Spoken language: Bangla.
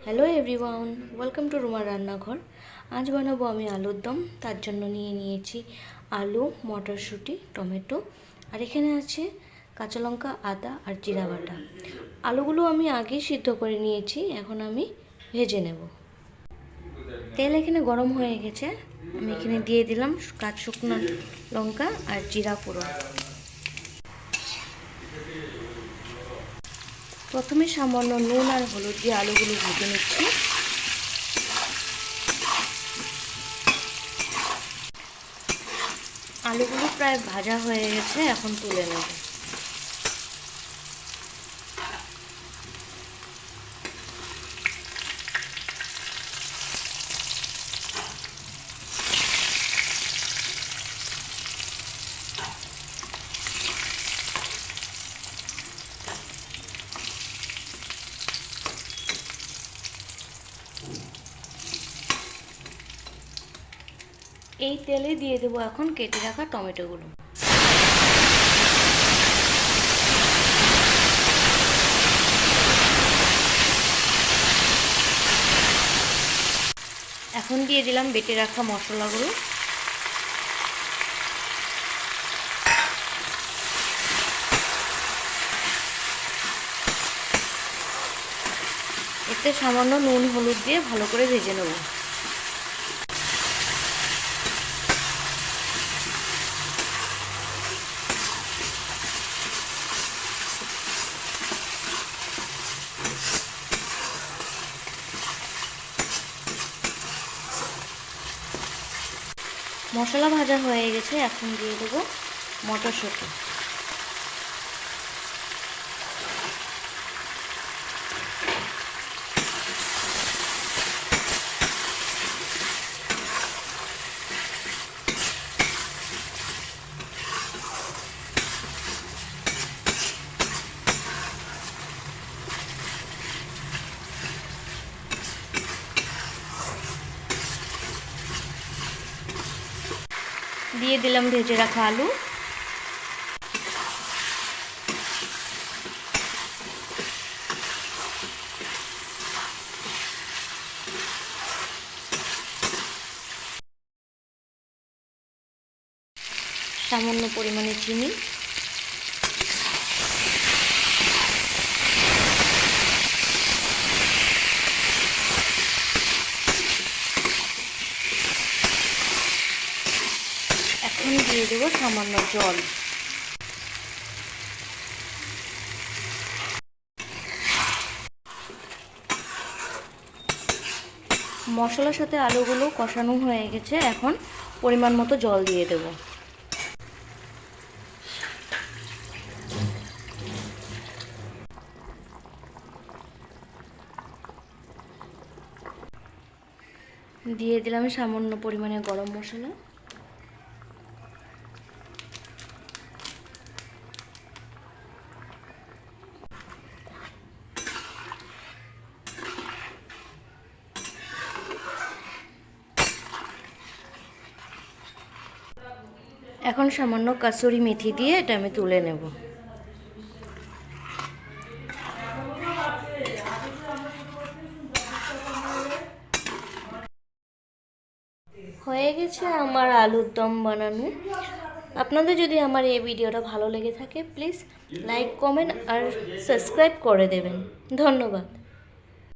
হ্যালো এভরিওয়ান, ওয়েলকাম টু রুমার রান্নাঘর। আজ বানাবো আমি আলুর দম। তার জন্য নিয়েছি আলু, মটরশুঁটি, টমেটো, আর এখানে আছে কাঁচা লঙ্কা, আদা আর জিরা বাটা। আলুগুলো আমি আগেই সিদ্ধ করে নিয়েছি, এখন আমি ভেজে নেব। তেল এখানে গরম হয়ে গেছে, আমি এখানে দিয়ে দিলাম শুকনো লঙ্কা আর জিরা ফোড়ন। প্রথমে সামান্য নুন আর হলুদ দিয়ে আলুগুলো ভেজে নিচ্ছি। আলুগুলো প্রায় ভাজা হয়ে গেছে, এখন তুলে নেব। এই তেলে দিয়ে দেবো এখন কেটে রাখা টমেটোগুলো। এখন দিয়ে দিলাম বেটে রাখা মশলাগুলো। এতে সামান্য নুন হলুদ দিয়ে ভালো করে ভেজে নেব। মশলা ভাজা হয়ে গেছে, এখন দিয়ে দেবো মটরশুঁটি। দিয়ে দিলাম ভেজে রাখা আলু। সামান্য পরিমাণে চিনি, এখন দিয়ে দেবো সামান্য জল। মশলার সাথে আলুগুলো কষানো হয়ে গেছে, এখন পরিমাণ মতো জল দিয়ে দেব। দিয়ে দিলাম সামান্য পরিমাণে গরম মশলা। এখন সামান্য কাসুরি মেথি দিয়ে এটা আমি তুলে নেব। হয়ে গেছে আমার আলুর দম বানানো। আপনাদের যদি আমার এই ভিডিওটা ভালো লেগে থাকে, প্লিজ লাইক, কমেন্ট আর সাবস্ক্রাইব করে দেবেন। ধন্যবাদ।